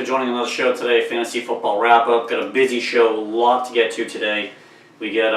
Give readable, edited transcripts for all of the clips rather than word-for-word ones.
joining another show today, Fantasy Football Wrap-Up. Got a busy show, a lot to get to today. We get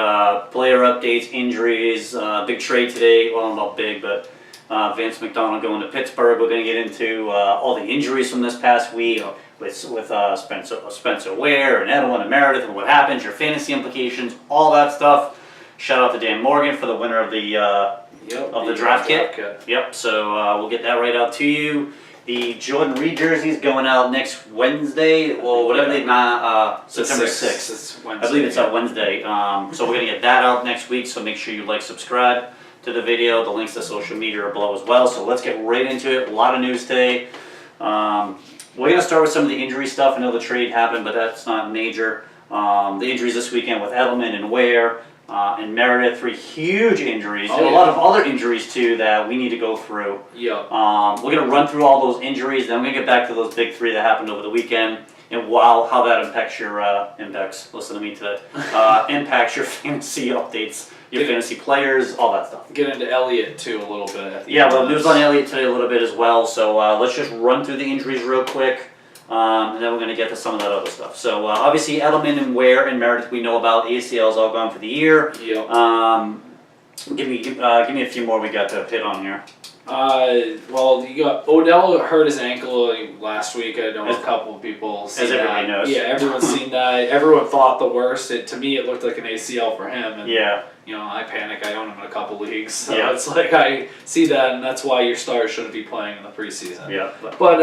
player updates, injuries, big trade today. Well, not big, but Vance McDonald going to Pittsburgh. We're going to get into all the injuries from this past week with Spencer Ware and Edelman and Meredith and what happens, your fantasy implications, all that stuff. Shout out to Dan Morgan for the winner of the draft kit. Yep, so we'll get that right out to you. The Jordan Reed jersey is going out next Wednesday, or whatever they September 6th. I believe it's out Wednesday. So we're going to get that out next week, so make sure you subscribe to the video. The links to social media are below as well. So let's get right into it. A lot of news today. We're going to start with some of the injury stuff. I know the trade happened, but that's not major. The injuries this weekend with Edelman and Ware. And Meredith, 3 huge injuries, and a lot of other injuries too that we need to go through. We're going to run through all those injuries, then we're going to get back to those big 3 that happened over the weekend, and how that impacts your listen to me today, impacts your fantasy updates, your fantasy players, all that stuff. Get into Elliot too a little bit at the end. Well, news on Elliot today a little bit as well. So let's just run through the injuries real quick. And then we're going to get to some of that other stuff. So obviously Edelman and Ware and Meredith we know about. ACL's all gone for the year. Give me a few more we got to hit on here. Well, you got Odell hurt his ankle last week. I know a couple of people seen that. As everybody knows. Yeah, everyone's seen that. Everyone thought the worst. To me, it looked like an ACL for him. And, I panic. I own him in a couple leagues. So it's like I see that, and that's why your stars shouldn't be playing in the preseason. But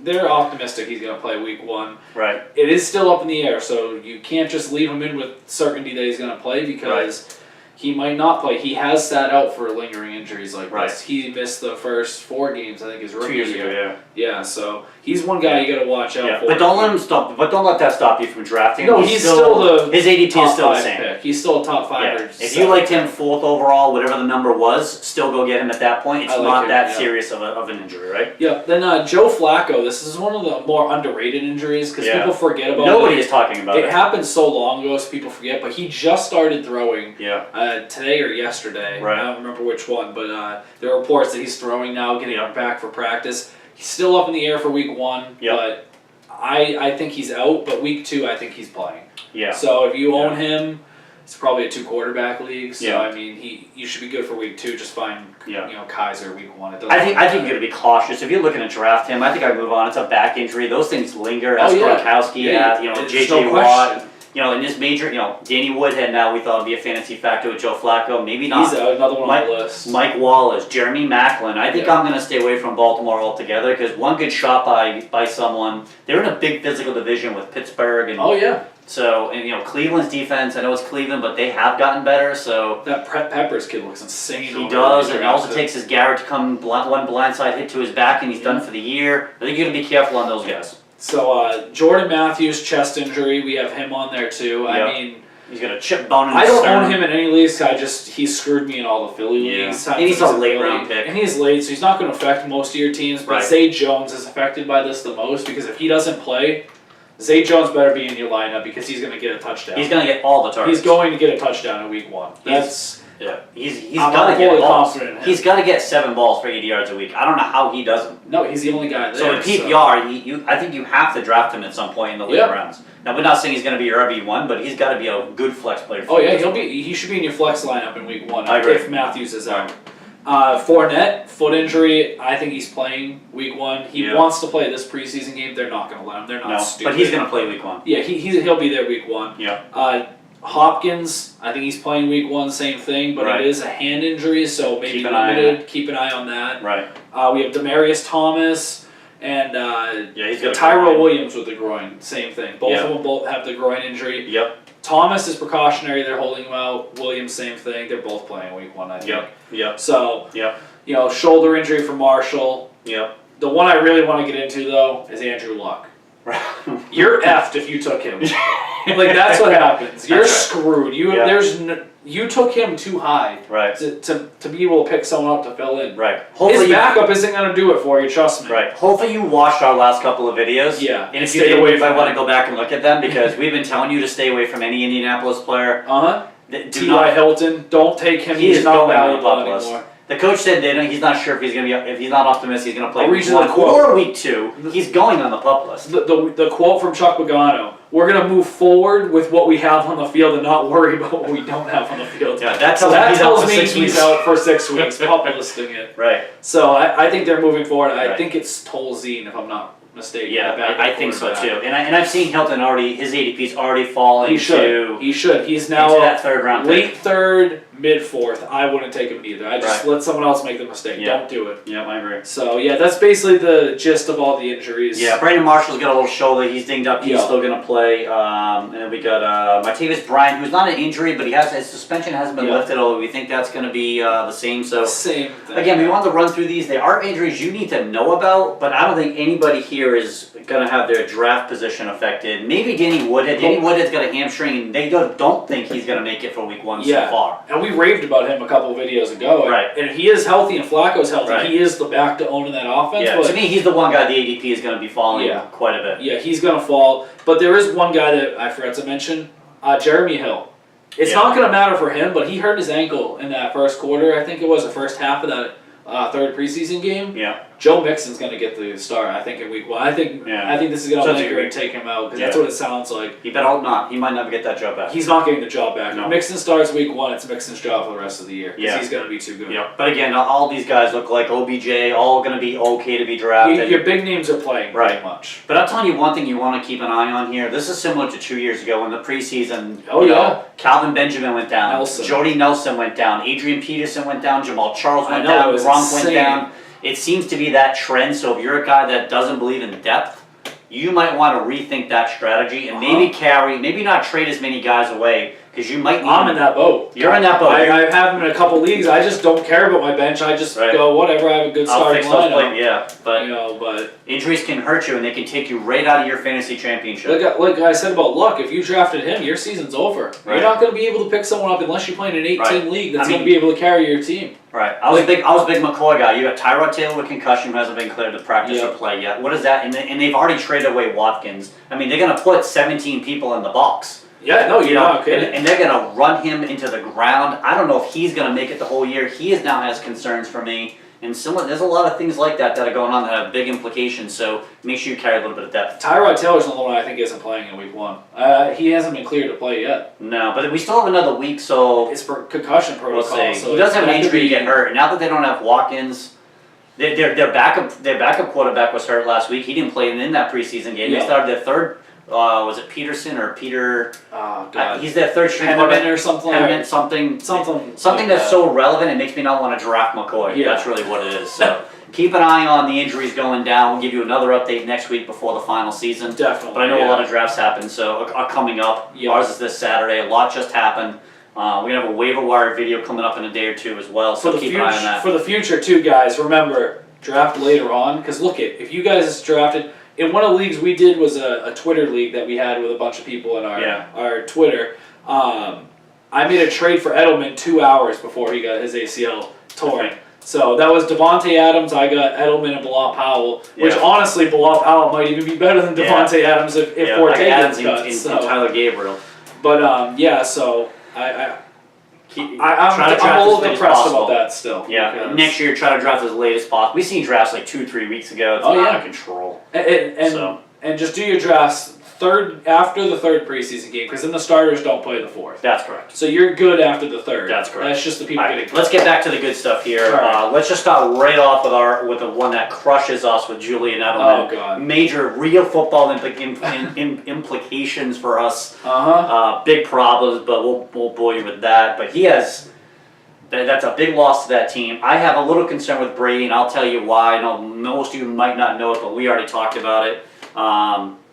they're optimistic he's going to play week 1. Right. It is still up in the air, so you can't just leave him in with certainty that he's going to play because he might not play. He has sat out for lingering injuries like this. He missed the first 4 games, I think, his rookie year. 2 years ago, yeah, so he's one guy you got to watch out for. But don't let him stop. But don't let that stop you from drafting. No, he's still his ADP is still the same. Pick. He's still a top 5. If you liked him 4th overall, whatever the number was, still go get him at that point. It's not that serious of an injury, right? Yeah. Then Joe Flacco. This is one of the more underrated injuries because people forget about it. Nobody is talking about it. It happened so long ago, so people forget. But he just started throwing. Today or yesterday. I don't remember which one, but there are reports that he's throwing now, getting back for practice. He's still up in the air for week 1, but I think he's out. But week 2, I think he's playing. So if you own him, it's probably a 2 quarterback league. So I mean, you should be good for week 2. Just find Kaiser week 1. I think you got to be cautious if you're looking to draft him. I think I'd move on. It's a back injury; those things linger. As Gronkowski, JJ Watt. In this major, Danny Woodhead now we thought would be a fantasy factor with Joe Flacco. Maybe not. He's another one on the list. Mike Wallace, Jeremy Maclin. I think I'm going to stay away from Baltimore altogether because one good shot by someone. They're in a big physical division with Pittsburgh and So Cleveland's defense. I know it's Cleveland, but they have gotten better. So that Peppers kid looks insane. He does, and it also takes his Garrett to come one blindside hit to his back, and he's done for the year. I think you got to be careful on those guys. So Jordan Matthews, chest injury, we have him on there too. I mean, he's got a chip bone in his I don't sternum. own him in any leagues. He screwed me in all the Philly leagues. And he's a late round pick. And he's late, so he's not going to affect most of your teams. But Zay Jones is affected by this the most because if he doesn't play, Zay Jones better be in your lineup because he's going to get a touchdown. He's going to get all the targets. He's going to get a touchdown in week 1. He's got to get balls. He's got to get 7 balls for 80 yards a week. I don't know how he doesn't. No, he's the only guy there. So in PPR, I think you have to draft him at some point in the later rounds. Now we're not saying he's going to be your RB1, but he's got to be a good flex player. He should be in your flex lineup in week 1 I agree. If Matthews is out. Fournette, foot injury. I think he's playing week 1. He wants to play this preseason game. They're not going to let him. They're not stupid. But he's going to play week 1. Yeah, he'll be there week 1. Hopkins, I think he's playing week 1, same thing, but it is a hand injury, so maybe limited. Keep an eye on that. We have Demaryius Thomas and he's got Tyrell Williams with the groin, same thing. Both of them have the groin injury. Thomas is precautionary; they're holding him out. Williams, same thing. They're both playing week 1, I think. So shoulder injury for Marshall. The one I really want to get into though is Andrew Luck. You're effed if you took him. That's what happens. You're screwed. You took him too high. To be able to pick someone up to fill in. Hopefully his backup isn't going to do it for you. Trust me. Hopefully you watched our last couple of videos. And if you did, you might want to go back and look at them because we've been telling you to stay away from any Indianapolis player. T.Y. Hilton. Don't take him. He's not valuable anymore. The coach said he's not sure if he's going to be, if he's not optimistic, he's going to play week 1 or week 2. He's going on the PUP list. The quote from Chuck Pagano: "We're going to move forward with what we have on the field and not worry about what we don't have on the field." Yeah, that tells me he's out for 6 weeks. PUP listing it. Right. So I think they're moving forward. I think it's Tolzien, if I'm not mistaken. Yeah, I think so too. And I've seen Hilton already. His ADP's already falling. He should. He's now into that 3rd round late pick. 3rd, mid 4th. I wouldn't take him either. I just let someone else make the mistake. Yeah. Don't do it. Yeah, I agree. So yeah, that's basically the gist of all the injuries. Yeah, Brandon Marshall's got a little shoulder. He's dinged up. He's still going to play. And then we got Martavis Bryant, who's not an injury, but his suspension hasn't been lifted. Although we think that's going to be the same. So same thing. Again, we want to run through these. They are injuries you need to know about, but I don't think anybody here is going to have their draft position affected. Maybe Danny Woodhead. Danny Woodhead's got a hamstring, and they don't think he's going to make it for week 1 so far. And we raved about him a couple of videos ago. Right. And if he is healthy and Flacco's healthy, right. he is the back to owning that offense. Yeah, but to me, he's the one guy the ADP is going to be falling quite a bit. Yeah, he's going to fall. But there is one guy that I forgot to mention, Jeremy Hill. It's not going to matter for him, but he hurt his ankle in that first quarter. I think it was the first half of that 3rd preseason game. Yeah. Joe Mixon's going to get the start, I think, in week 1. I think this is going to linger and take him out, because that's what it sounds like. He better hope not. He might never get that job back. He's not getting the job back. No. If Mixon starts week 1, it's Mixon's job for the rest of the year, because he's going to be too good. Yeah. But again, all these guys look like OBJ, all going to be okay to be drafted. Your big names are playing pretty much. But I'll tell you one thing you want to keep an eye on here. This is similar to 2 years ago in the preseason. Calvin Benjamin went down. Jordy Nelson went down. Adrian Peterson went down. Jamal Charles went down. Gronk went down. It seems to be that trend, so if you're a guy that doesn't believe in depth, you might want to rethink that strategy and maybe not trade as many guys away, because you might need I'm in that boat. You're in that boat. I have him in a couple leagues. I just don't care about my bench. I just go, whatever, I have a good starting lineup. But injuries can hurt you, and they can take you right out of your fantasy championship. Like I said about Luck, if you drafted him, your season's over. Right. You're not going to be able to pick someone up unless you're playing an 8-team league that's going to be able to carry your team. Right. I was a big McCoy guy. You got Tyrod Taylor with concussion, who hasn't been cleared to practice or play yet. What is that? And they've already traded away Watkins. I mean, they're going to put 17 people in the box. Yeah, no, you're not kidding. And they're going to run him into the ground. I don't know if he's going to make it the whole year. He now has concerns for me. And there's a lot of things like that are going on that have big implications, so make sure you carry a little bit of depth. Tyrod Taylor's the one I think isn't playing in week 1. He hasn't been cleared to play yet. No, but we still have another week, so... It's for concussion protocol. We'll see. He does have an injury to get hurt, and now that they don't have Watkins... Their backup quarterback was hurt last week. He didn't play in that preseason game. They started their third... was it Peterson or Peter? Oh, God. He's their third string quarterback or something. Something that's so relevant it makes me not want to draft McCoy. Yeah. That's really what it is. So keep an eye on the injuries going down. We'll give you another update next week before the final season. Definitely. But I know a lot of drafts happen, so are coming up. Ours is this Saturday. A lot just happened. We're going to have a waiver wire video coming up in a day or two as well, so keep an eye on that. For the future, too, guys, remember, draft later on, because look, if you guys drafted... In one of the leagues we did was a Twitter league that we had with a bunch of people in our Twitter. I made a trade for Edelman 2 hours before he got his ACL torn. Okay. So that was Devontae Adams. I got Edelman and Bilal Powell, which honestly Bilal Powell might even be better than Devontae Adams if Forte gets cut. And Tyler Gabriel. But so I'm a little depressed about that still. Yeah, next year try to draft as late as possible. We've seen drafts like 2-3 weeks ago. It's out of control. And just do your drafts after the 3rd preseason game, because then the starters don't play the 4th. That's correct. So you're good after the 3rd. That's correct. That's just the people getting cut. Let's get back to the good stuff here. Let's just start right off with the one that crushes us with Julian Edelman. Oh, God. Major real football implications for us. Big problems, but we'll bore you with that. But he has... That's a big loss to that team. I have a little concern with Brady, and I'll tell you why. I know most of you might not know it, but we already talked about it.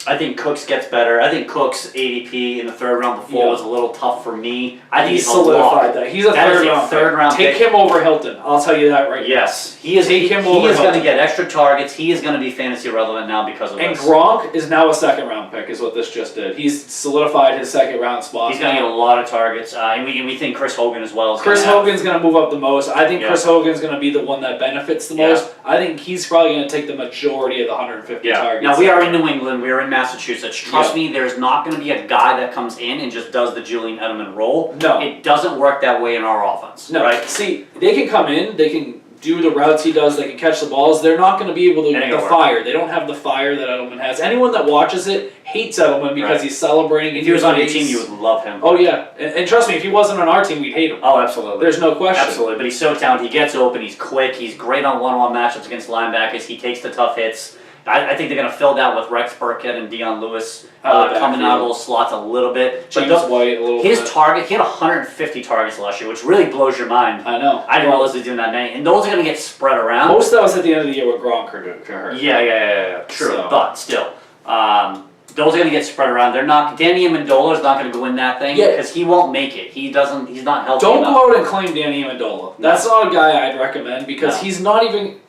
I think Cooks gets better. I think Cooks' ADP in the 3rd round before was a little tough for me. I think he's solidified that. He's a third round pick. Take him over Hilton. I'll tell you that right now. Yes. He is going to get extra targets. He is going to be fantasy relevant now because of this. And Gronk is now a 2nd round pick is what this just did. He's solidified his 2nd round spot. He's going to get a lot of targets. And we think Chris Hogan as well. Chris Hogan's going to move up the most. I think Chris Hogan's going to be the one that benefits the most. I think he's probably going to take the majority of the 150 targets. Now we are in New England. We are in Massachusetts. Trust me, there's not going to be a guy that comes in and just does the Julian Edelman role. No. It doesn't work that way in our offense. No. Right? See, they can come in, they can do the routes he does, they can catch the balls. They're not going to be able to the fire. They don't have the fire that Edelman has. Anyone that watches it hates Edelman because he's celebrating. If he was on your team, you would love him. Oh, yeah. And trust me, if he wasn't on our team, we'd hate him. Oh, absolutely. There's no question. Absolutely. But he's so talented. He gets open. He's quick. He's great on one-on-one matchups against linebackers. He takes the tough hits. I think they're going to fill that with Rex Burkhead and Dion Lewis coming out of those slots a little bit. James White a little bit. His target, he had 150 targets last year, which really blows your mind. I know. I didn't realize he was doing that many. And those are going to get spread around. Most of that was at the end of the year with Gronk hurt. Yeah. True. But still. Those are going to get spread around. They're not. Danny Amendola is not going to go in that thing because he won't make it. He's not healthy. Don't enough. go out and claim Danny Amendola. That's not a guy I'd recommend because he's not even.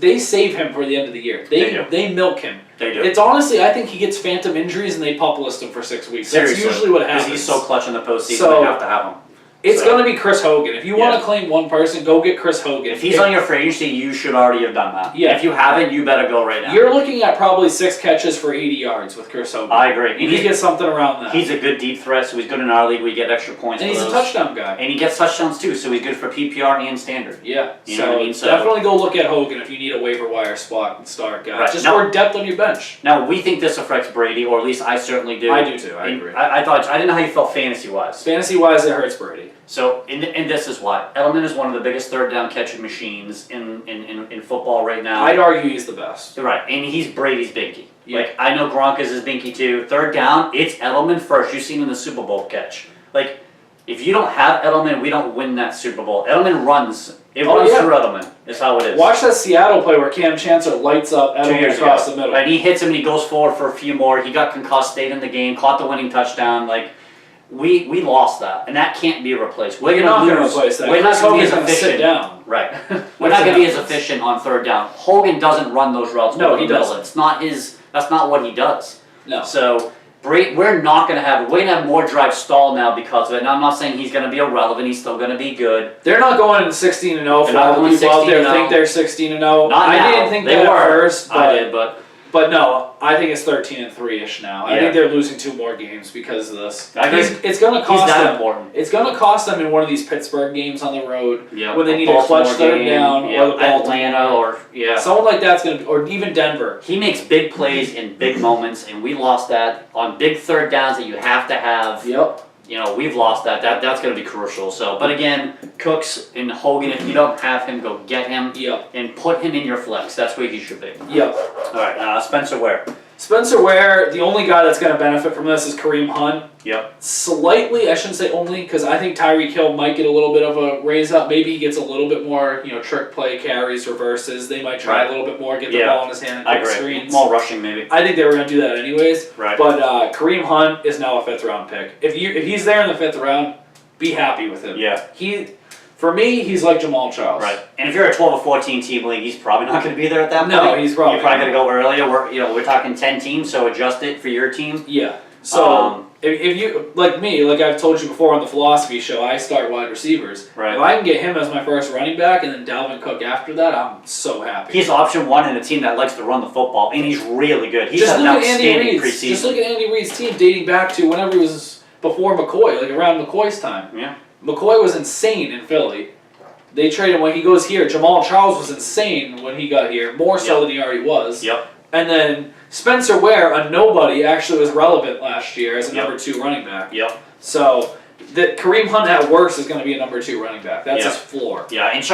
They save him for the end of the year. They milk him. They do. It's honestly, I think he gets phantom injuries and they pup list him for 6 weeks. Seriously. That's usually what happens. Because he's so clutch in the postseason, they have to have him. It's going to be Chris Hogan. If you want to claim one person, go get Chris Hogan. If he's on your free agency, you should already have done that. Yeah. If you haven't, you better go right now. You're looking at probably 6 catches for 80 yards with Chris Hogan. I agree. You get something around that. He's a good deep threat, so he's good in our league. We get extra points and for he's those. A touchdown guy. And he gets touchdowns too, so he's good for PPR and standard. Yeah. You know what I mean? So definitely go look at Hogan if you need a waiver wire spot and start guy. Right. Just for depth on your bench. Now, we think this affects Brady, or at least I certainly do. I do too. I agree. I didn't know how you felt fantasy-wise. Fantasy-wise, it hurts Brady. So, and this is why. Edelman is one of the biggest third down catching machines in football right now. I'd argue he's the best. Right, and he's Brady's binky. Yeah. Like, I know Gronk is his binky too. Third down, it's Edelman first. You've seen him in the Super Bowl catch. Like, if you don't have Edelman, we don't win that Super Bowl. Edelman runs. It runs through Edelman. Is how it is. Watch that Seattle play where Cam Chancellor lights up Edelman across the middle. Right, he hits him and he goes forward for a few more. He got concussed, stayed in the game, caught the winning touchdown. Like, we lost that, and that can't be replaced. We're not going to replace that. We're not going to be as efficient. Sit down. Right. We're not going to be as efficient on third down. Hogan doesn't run those routes. No, he doesn't. It's not his. That's not what he does. No. So we're not going to have. We're going to have more drives stalled now because of it. Now I'm not saying he's going to be irrelevant. He's still going to be good. They're not going 16-0 for all the people out there think they're 16-0. I didn't think they were at first. I did, But no, I think it's 13-3-ish now. I think they're losing 2 more games because of this. It's going to cost them. Important. It's going to cost them in one of these Pittsburgh games on the road when they need a Baltimore clutch third down or the Atlanta or someone like that's going to, or even Denver. He makes big plays in big moments, and we lost that on big third downs that you have to have. Yep. You know, we've lost that. That's going to be crucial. So, but again, Cooks and Hogan, if you don't have him, go get him. Yep. And put him in your flex. That's where he should be. Yep. All right, Spencer Ware. Spencer Ware, the only guy that's going to benefit from this is Kareem Hunt. Yep. Slightly, I shouldn't say only, because I think Tyreek Hill might get a little bit of a raise up. Maybe he gets a little bit more, trick play, carries, reverses. They might try a little bit more, get the ball in his hand and quick screens. More rushing, maybe. I think they were going to do that anyways. Right. But Kareem Hunt is now a 5th round pick. If he's there in the 5th round, be happy with him. Yeah. For me, he's like Jamal Charles. Right. And if you're a 12 or 14 team league, he's probably not going to be there at that point. No, he's probably. You're probably going to go earlier. We're talking 10 teams, so adjust it for your team. Yeah. So if you like me, like I've told you before on the philosophy show, I start wide receivers. Right. If I can get him as my first running back and then Dalvin Cook after that, I'm so happy. He's option 1 in a team that likes to run the football, and he's really good. He's just had look an outstanding preseason. Just look at Andy Reid's team dating back to whenever he was before McCoy, like around McCoy's time. Yeah. McCoy was insane in Philly. They traded when he goes here. Jamal Charles was insane when he got here, more so than he already was. Yep. And then Spencer Ware, a nobody, actually was relevant last year as a number 2 running back. Yep. So Kareem Hunt at worst is going to be a number 2 running back. That's his floor. Yeah, and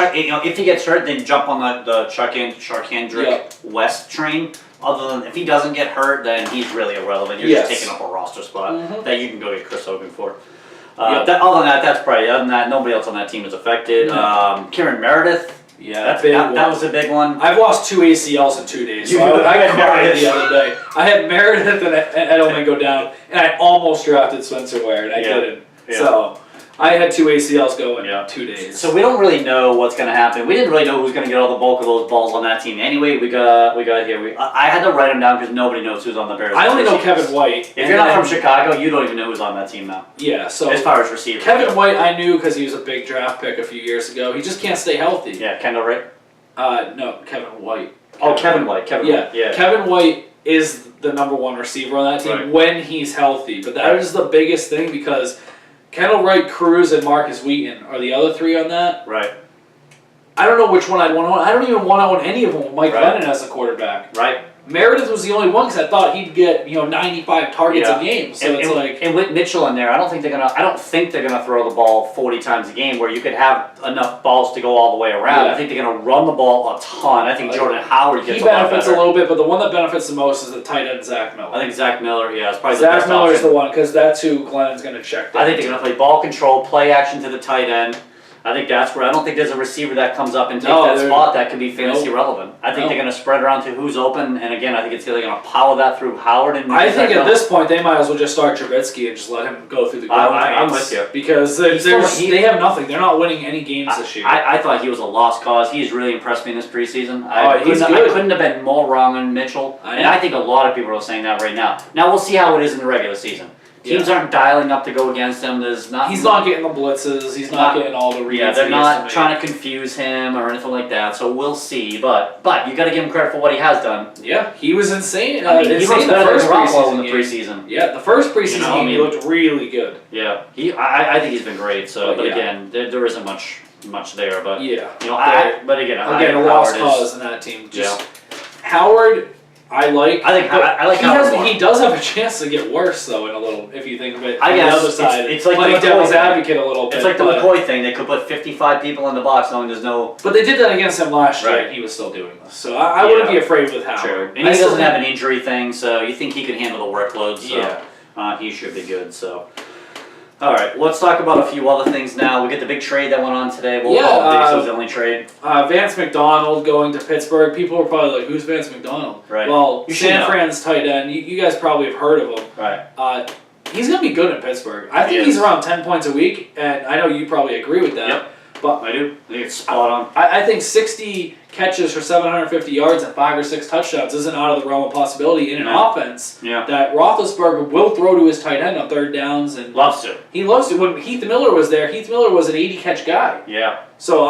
if he gets hurt, then jump on the Charkandrick West train. Other than if he doesn't get hurt, then he's really irrelevant. You're just taking up a roster spot that you can go get Chris Hogan for. Other than that, that's probably. Other than that, nobody else on that team is affected. No. Kieran Meredith. Yeah, that was a big one. I've lost 2 ACLs in 2 days. So I cried the other day. I had Meredith and Edelman go down, and I almost drafted Spencer Ware, and I didn't. Yeah. So I had 2 ACLs go in 2 days. So we don't really know what's going to happen. We didn't really know who's going to get all the bulk of those balls on that team. Anyway, we got here. I had to write them down because nobody knows who's on the Bears. I only know Kevin White. If you're not from Chicago, you don't even know who's on that team now. Yeah. So as far as receivers, Kevin White, I knew because he was a big draft pick a few years ago. He just can't stay healthy. Yeah, Kendall Wright. No, Kevin White. Kevin White. Yeah. Kevin White is the number one receiver on that team Right. when he's healthy. But that is the biggest thing because Kendall Wright, Cruz, and Marcus Wheaton are the other three on that. Right. I don't know which one I'd want to own. I don't even want to own any of them with Mike Right. Lennon as a quarterback. Right. Meredith was the only one because I thought he'd get 95 targets a game. So and with Mitchell in there, I don't think they're gonna throw the ball 40 times a game where you could have enough balls to go all the way around. Yeah. I think they're gonna run the ball a ton. I think Jordan Howard gets he a lot benefits better. a little bit, but the one that benefits the most is the tight end Zach Miller. I think Zach Miller, is probably the Zach best Miller is option. the one because that's who Glennon's going to check down. I think they're gonna play ball control, play action to the tight end. I think that's where I don't think there's a receiver that comes up and takes that spot that can be fantasy relevant. I think they're going to spread around to who's open, and again, I think it's they're going to power that through Howard and. I think at this point they might as well just start Trubisky and just let him go through the growing I'm pains with you because they have nothing. They're not winning any games this year. I thought he was a lost cause. He's really impressed me in this preseason. He's good. I couldn't have been more wrong on Mitchell, and I think a lot of people are saying that right now. Now we'll see how it is in the regular season. Teams aren't dialing up to go against him. He's not getting the blitzes. He's not getting all the reads. Yeah, they're not trying to confuse him or anything like that. So we'll see. But you got to give him credit for what he has done. Yeah, he was insane. I mean, he was better than Garoppolo in the preseason. Yeah, the first preseason game he looked really good. Yeah, I think he's been great. So, but again, there isn't much there. But a lost cause in that team. Howard. I like Howard. He does have a chance to get worse though in a little if you think of it. I guess the other side, it's like the devil's advocate a little bit. It's like the McCoy thing. They could put 55 people in the box knowing there's no. But they did that against him last year. And he was still doing this, so I wouldn't be afraid with Howard. Sure. And he doesn't have an injury thing, so you think he could handle the workload. So he should be good. So. All right, let's talk about a few other things now. We get the big trade that went on today. We'll call it big, so it's the only trade. Vance McDonald going to Pittsburgh. People are probably like, who's Vance McDonald? Right. Well, San Fran's tight end. You guys probably have heard of him. Right. He's going to be good in Pittsburgh. I think he's around 10 points a week, and I know you probably agree with that. Yep. But I do. I think it's spot on. I think 60 catches for 750 yards and 5 or 6 touchdowns isn't out of the realm of possibility in an offense that Roethlisberger will throw to his tight end on third downs and loves to. He loves to. When Heath Miller was there, Heath Miller was an 80 catch guy. Yeah. So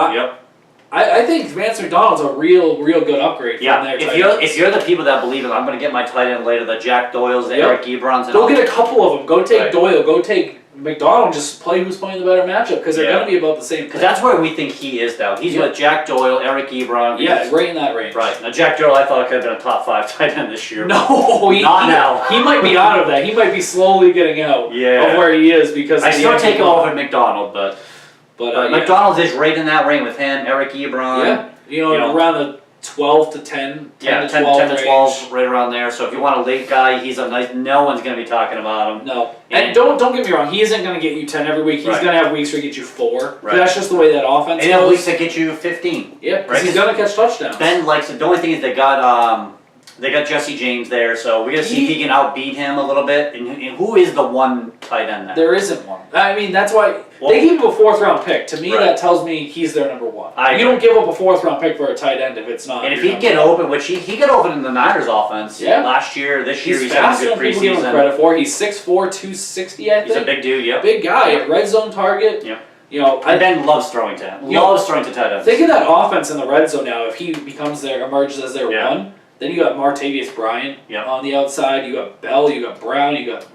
I think Vance McDonald's a real good upgrade. Yeah. If you're the people that believe it, I'm going to get my tight end later. The Jack Doyles, the Eric Ebrons, and go get a couple of them. Go take Doyle. Go take McDonald. Just play who's playing the better matchup because they're going to be about the same. Because that's where we think he is now. He's with Jack Doyle, Eric Ebron. Yeah, right in that range. Right. Now Jack Doyle, I thought could have been a top 5 tight end this year. No, not now. He might be out of that. He might be slowly getting out of where he is because I still take him over McDonald, but McDonald's is right in that range with him, Eric Ebron. Yeah, around the 12 to 10, 10 to 12, right around there. So if you want a late guy, he's a nice. No one's going to be talking about him. No, and don't get me wrong. He isn't going to get you 10 every week. He's going to have weeks where he gets you 4. Right. That's just the way that offense goes. And weeks that get you 15. Yeah, because he's going to catch touchdowns. Ben likes it. The only thing is they got Jesse James there, so we got to see if he can outbeat him a little bit. And who is the one tight end then? There isn't one. I mean, that's why they gave him a 4th round pick. To me, that tells me he's their number 1. You don't give up a 4th round pick for a tight end if it's not. And if he get open, which he got open in the Niners offense last year, this year he's having a good preseason. Give him credit for. He's 6'4", 260, I think. He's a big dude. Yep. Big guy. Red zone target. Yep. And Ben loves throwing to him. Loves throwing to tight ends. Think of that offense in the red zone now. If he emerges as their 1. Then you got Martavius Bryant on the outside. You got Bell. You got Brown. You got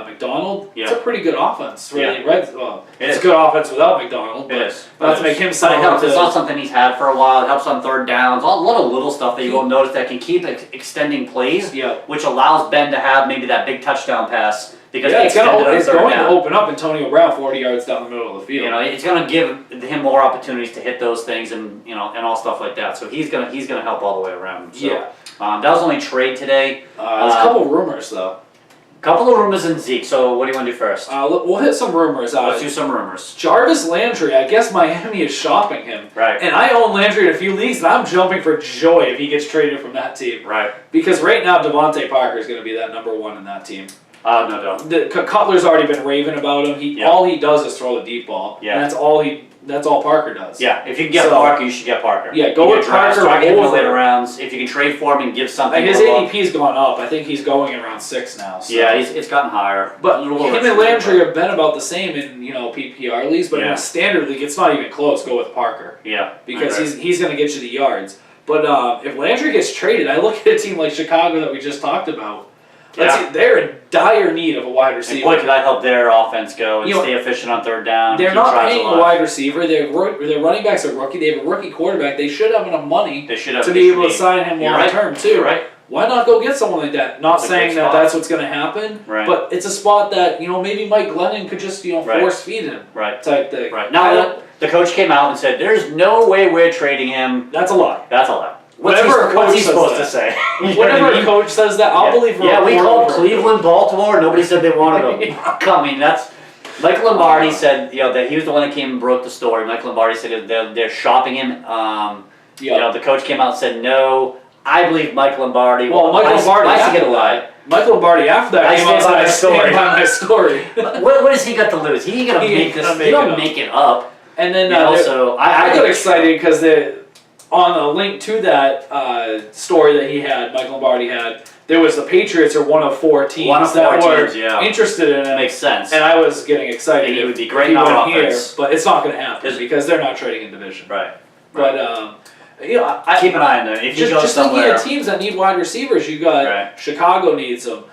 McDonald. It's a pretty good offense. Really, it's a good offense without McDonald. But it is. Not to make him sound. It's not something he's had for a while. It helps on third downs. A lot of little stuff that you will notice that can keep extending plays, which allows Ben to have maybe that big touchdown pass. Because it's going to open up Antonio Brown 40 yards down the middle of the field. It's going to give him more opportunities to hit those things and and all stuff like that. So he's going to help all the way around. So, that was only trade today. There's a couple rumors though. Couple of rumors in Zeke. So what do you want to do first? We'll hit some rumors. Let's do some rumors. Jarvis Landry. I guess Miami is shopping him. Right. And I own Landry in a few leagues, and I'm jumping for joy if he gets traded from that team. Right. Because right now Devontae Parker is going to be that number 1 in that team. No doubt. Cutler's already been raving about him. All he does is throw the deep ball. Yeah. And that's all Parker does. Yeah. If you can get Parker, you should get Parker. Yeah. Go with Parker over later rounds. If you can trade for him and give something. His ADP's gone up. I think he's going around 6 now. So. Yeah, it's gotten higher. But him and Landry have been about the same in PPR leagues, but in a standard league, it's not even close. Go with Parker. Yeah. Because he's going to get you the yards. But if Landry gets traded, I look at a team like Chicago that we just talked about. Yeah. They're in dire need of a wide receiver. And boy, could that help their offense go and stay efficient on third down. They're not paying a wide receiver. Their running backs are rookie. They have a rookie quarterback. They should have enough money to be able to sign him long term too. You're right. Why not go get someone like that? Not saying that that's what's going to happen, but it's a spot that maybe Mike Glennon could just force feed him, type thing. Right. Now the coach came out and said, "There's no way we're trading him." That's a lie. That's a lie. What's he supposed to say? Whenever a coach says that, I'll believe him. Yeah, we called Cleveland, Baltimore. Nobody said they wanted him. I mean, that's Mike Lombardi said. That he was the one that came and broke the story. Mike Lombardi said they're shopping him. The coach came out and said no. I believe Mike Lombardi. Well, Mike Lombardi. I get a lie. Mike Lombardi after that came out and said, "I stand by my story." What has he got to lose? He ain't gonna make this. He don't make it up. And then also, I got excited because on a link to that story that he had, Mike Lombardi had, there was the Patriots are one of four teams that were interested in it. Makes sense. And I was getting excited. And he would be great in our offense. But it's not going to happen because they're not trading in division. Right. But keep an eye on there. If you go just somewhere, thinking of teams that need wide receivers, you got Chicago needs them.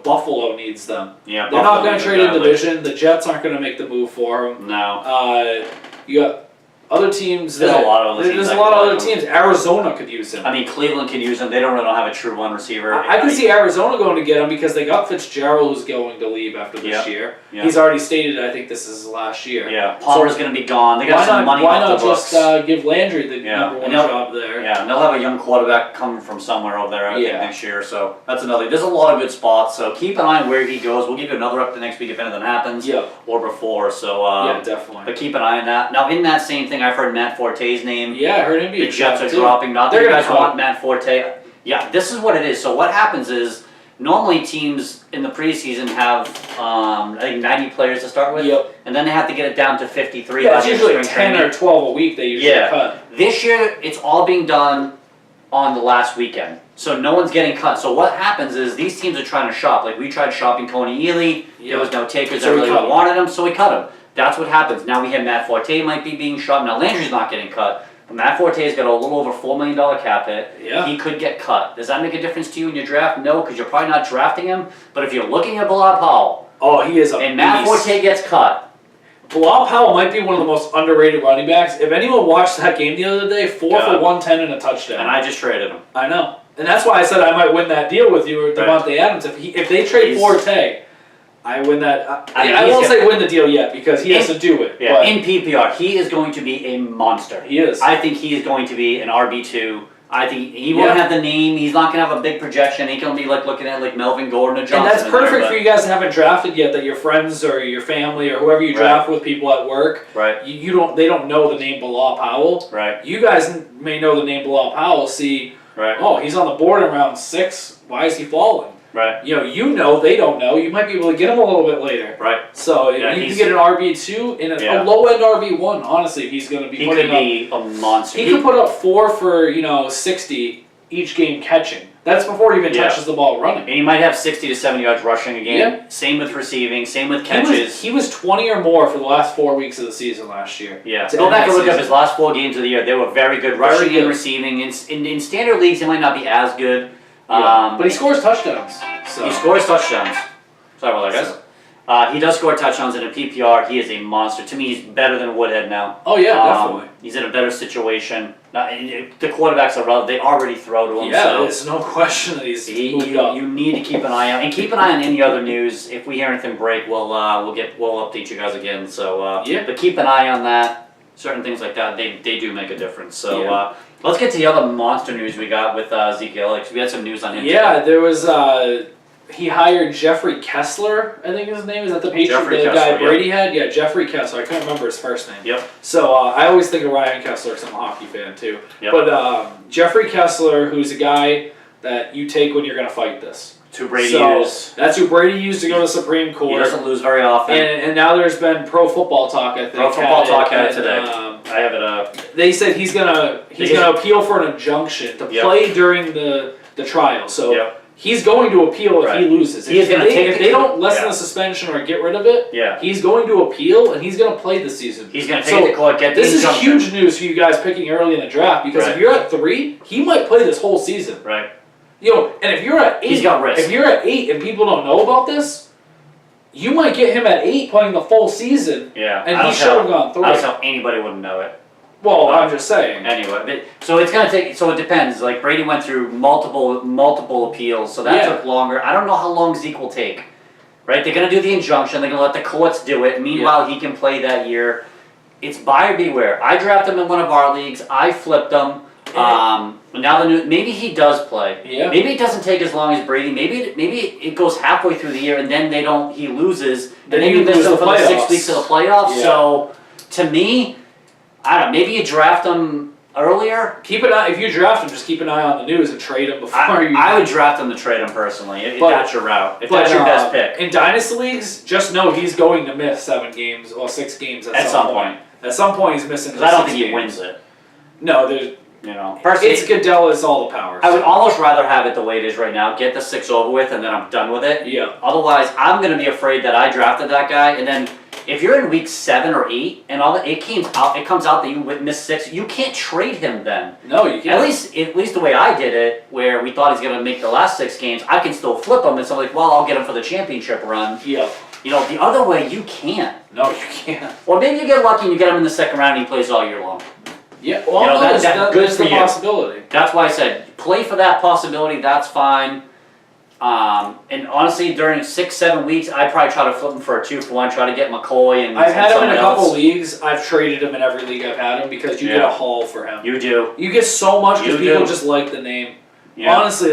Buffalo needs them. Yeah, they're not going to trade in division. The Jets aren't going to make the move for them. No. You got other teams. There's a lot of other teams. Arizona could use him. I mean, Cleveland could use him. They don't really have a true one receiver. I can see Arizona going to get him because they got Fitzgerald, who's going to leave after this year. Yeah. He's already stated, I think this is his last year. Yeah, Palmer's going to be gone. They got some money off the books. Why not just give Landry the number one job there? Yeah, and they'll have a young quarterback coming from somewhere over there, I think, next year. So that's another. There's a lot of good spots. So keep an eye on where he goes. We'll give you another update next week if anything happens. Or before. So definitely. But keep an eye on that. Now, in that same thing, I've heard Matt Forte's name. Yeah, I heard him be. The Jets are dropping. Not that you guys want Matt Forte. Yeah, this is what it is. So what happens is normally teams in the preseason have I think 90 players to start with. And then they have to get it down to 53. Yeah, it's usually 10 or 12 a week they usually cut. This year it's all being done on the last weekend. So no one's getting cut. So what happens is these teams are trying to shop. Like we tried shopping Coney Ely. There was no takers that really wanted him, so we cut him. That's what happens. Now we have Matt Forte might be being shopped. Now Landry's not getting cut. But Matt Forte's got a little over $4 million cap hit. Yeah. He could get cut. Does that make a difference to you in your draft? No, because you're probably not drafting him. But if you're looking at Bilal Powell. Oh, he is a And Matt Forte gets cut. Bilal Powell might be one of the most underrated running backs. If anyone watched that game the other day, 4 for 110 and a touchdown. And I just traded him. I know. And that's why I said I might win that deal with you or Devontae Adams. If they trade Forte, I win that. I won't say win the deal yet because he has to do it. Yeah, in PPR, he is going to be a monster. He is. I think he is going to be an RB2. I think he won't have the name. He's not going to have a big projection. He's going to be like looking at like Melvin Gordon or Johnson. And that's perfect for you guys that haven't drafted yet. That your friends or your family or whoever you draft with, people at work. Right. They don't know the name Bilal Powell. Right. You guys may know the name Bilal Powell. See. Right. Oh, he's on the board in round 6. Why is he falling? Right. They don't know. You might be able to get him a little bit later. Right. So you can get an RB2 and a low end RB1. Honestly, he's going to be. He could be a monster. He could put up 4 for 60 each game catching. That's before he even touches the ball running. And he might have 60 to 70 yards rushing a game. Yeah. Same with receiving. Same with catches. He was 20 or more for the last 4 weeks of the season last year. Yeah. Go back and look up his last 4 games of the year. They were very good rushing and receiving. In standard leagues, he might not be as good. But he scores touchdowns. So. He scores touchdowns. Sorry about that, guys. He does score touchdowns, and in PPR, he is a monster. To me, he's better than Woodhead now. Oh, yeah, definitely. He's in a better situation. The quarterbacks are relevant. They already throw to him. Yeah, there's no question that he's moved up. You need to keep an eye out. And keep an eye on any other news. If we hear anything break, we'll update you guys again. So, but keep an eye on that. Certain things like that, they do make a difference. So, let's get to the other monster news we got with Ezekiel Elliot. We had some news on him. Yeah, there was... he hired Jeffrey Kessler, I think his name is. That the guy Brady had? Yeah, Jeffrey Kessler. I couldn't remember his first name. Yep. So I always think of Ryan Kessler because I'm a hockey fan too. Yep. But Jeffrey Kessler, who's a guy that you take when you're going to fight this. That's who Brady used. That's who Brady used to go to Supreme Court. He doesn't lose very often. And now there's been Pro Football Talk, I think. Pro Football Talk had it today. I have it. They said he's gonna appeal for an injunction to play during the trial. So he's going to appeal if he loses. If they don't lessen the suspension or get rid of it, he's going to appeal and he's going to play the season. He's going to take the court, get the injunction. This is huge news for you guys picking early in the draft because if you're at 3, he might play this whole season. Right. And if you're at 8, he's got risk. If you're at 8 and people don't know about this, you might get him at 8 playing the full season. Yeah. And he should have gone 3. I don't know how anybody wouldn't know it. Well, I'm just saying. Anyway, so it's gonna take. So it depends. Like Brady went through multiple appeals, so that took longer. I don't know how long Zeke will take. Right? They're gonna do the injunction. They're gonna let the courts do it. Meanwhile, he can play that year. It's buyer beware. I drafted him in one of our leagues. I flipped him. Now maybe he does play. Yeah. Maybe it doesn't take as long as Brady. Maybe it goes halfway through the year and then he loses. Then and you lose for the 6 playoffs. weeks of the playoffs. Yeah. So to me, I don't know. Maybe you draft him earlier. Keep an eye. If you draft him, just keep an eye on the news and trade him before you. I would draft him to trade him personally. If that's your route. If that's your best pick. In dynasty leagues, just know he's going to miss 7 games or 6 games at some point. At some point, he's missing. Because I don't think he wins it. No, there's. Personally, it's Goodell is all the power. I would almost rather have it the way it is right now. Get the 6 over with, and then I'm done with it. Yeah. Otherwise, I'm going to be afraid that I drafted that guy, and then if you're in week 7 or 8, and it comes out that you missed 6, you can't trade him then. No, you can't. At least the way I did it, where we thought he's going to make the last 6 games, I can still flip him, and so I'll get him for the championship run. Yeah. The other way you can't. No, you can't. Or maybe you get lucky and you get him in the 2nd round and he plays all year long. Yeah, well, that's good for the you. Possibility. That's why I said play for that possibility. That's fine. And honestly, during 6-7 weeks, I probably try to flip him for a 2-for-1. Try to get McCoy and. I've had him in a couple leagues. I've traded him in every league I've had him because you get a haul for him. You do. You get so much because people just like the name. Yeah. Honestly,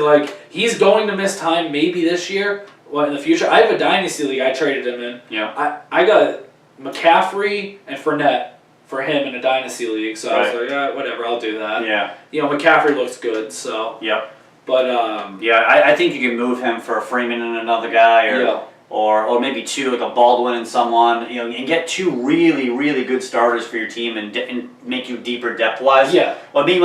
he's going to miss time maybe this year. Well, in the future, I have a dynasty league I traded him in. Yeah. I got McCaffrey and Fournette for him in a dynasty league, so I was like, whatever, I'll do that. Yeah. McCaffrey looks good, so. Yep. But I think you can move him for a Freeman and another guy, or maybe 2, like a Baldwin and someone, and get 2 really, really good starters for your team and make you deeper depth wise. Yeah. Well, maybe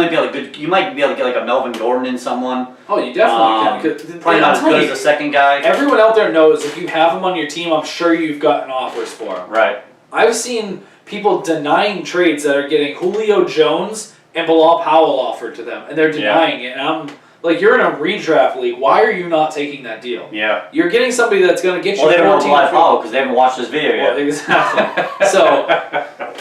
you might be able to get like a Melvin Gordon in someone. Oh, you definitely can. Probably not as good as the second guy. Everyone out there knows if you have him on your team, I'm sure you've gotten offers for him. Right. I've seen people denying trades that are getting Julio Jones and Bilal Powell offered to them, and they're denying it. And I'm like, you're in a redraft league. Why are you not taking that deal? Yeah. You're getting somebody that's going to get you 14. Well, they don't know Bilal Powell because they haven't watched this video yet. Well, exactly.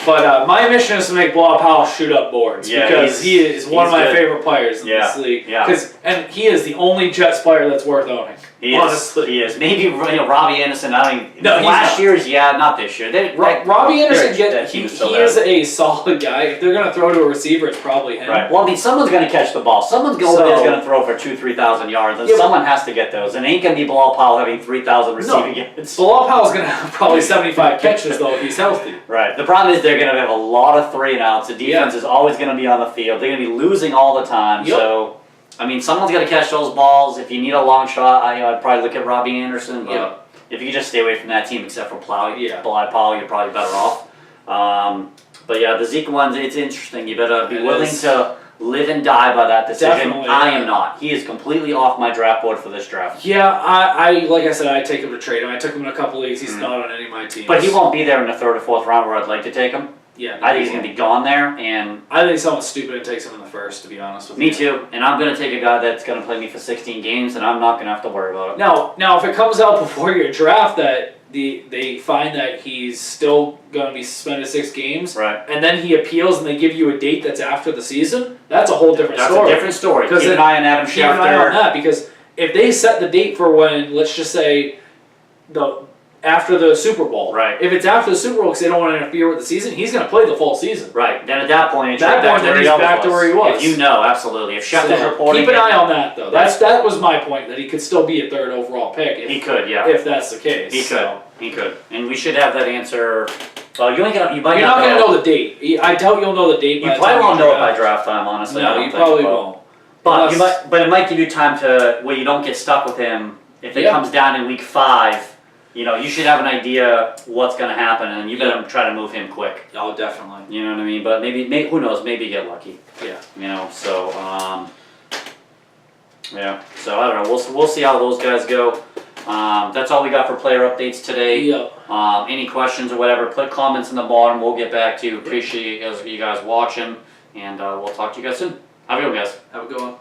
But my mission is to make Bilal Powell shoot up boards because he is one of my favorite players in this league. Yeah. And he is the only Jets player that's worth owning. Honestly. He is. Maybe Robbie Anderson. Last year's, not this year. Robbie Anderson, he is a solid guy. If they're going to throw to a receiver, it's probably him. Right. Well, someone's going to catch the ball. Someone's going to throw for 2,000-3,000 yards, and someone has to get those. And it ain't going to be Bilal Powell having 3,000 receiving yards. Bilal Powell's going to have probably 75 catches, though, if he's healthy. Right. The problem is they're going to have a lot of 3-and-outs. The defense is always going to be on the field. They're going to be losing all the time. Yep. So, someone's got to catch those balls. If you need a long shot, I'd probably look at Robbie Anderson. But if you just stay away from that team, except for Bilal Powell, you're probably better off. But the Zeke ones, it's interesting. You better be willing to live and die by that decision. Definitely. I am not. He is completely off my draft board for this draft. Yeah, I like I said, I take him to trade him. I took him in a couple leagues. He's not on any of my teams. But he won't be there in the 3rd or 4th round where I'd like to take him. Yeah, I think he's going to be gone there, and I think someone stupid and takes him in the 1st, to be honest with you. Me too, and I'm going to take a guy that's going to play me for 16 games, and I'm not going to have to worry about it. Now, if it comes out before your draft that they find that he's still going to be suspended 6 games, right, and then he appeals and they give you a date that's after the season, that's a whole different story. That's a different story. Keep an eye on Adam Schefter. Keep an eye on that, because if they set the date for when, let's just say, after the Super Bowl. Right. If it's after the Super Bowl because they don't want to interfere with the season, he's going to play the full season. Right. Then at that point, he's back to where he was. If absolutely. If Schefter's reporting, keep an eye on that though. That was my point, that he could still be a 3rd overall pick. He could, yeah. If that's the case. He could. And we should have that answer. Well, you're not going to know the date. I doubt you'll know the date. You probably won't know it by draft time, honestly. No, you probably won't. But it might give you time where you don't get stuck with him if it comes down in week 5. You should have an idea what's going to happen, and you better try to move him quick. Oh, definitely. You know what I mean? But maybe who knows? Maybe you get lucky. Yeah. So. Yeah. So I don't know. We'll see how those guys go. That's all we got for player updates today. Yep. Any questions or whatever, put comments in the bottom. We'll get back to you. Appreciate you guys watching, and we'll talk to you guys soon. Have a good one, guys. Have a good one.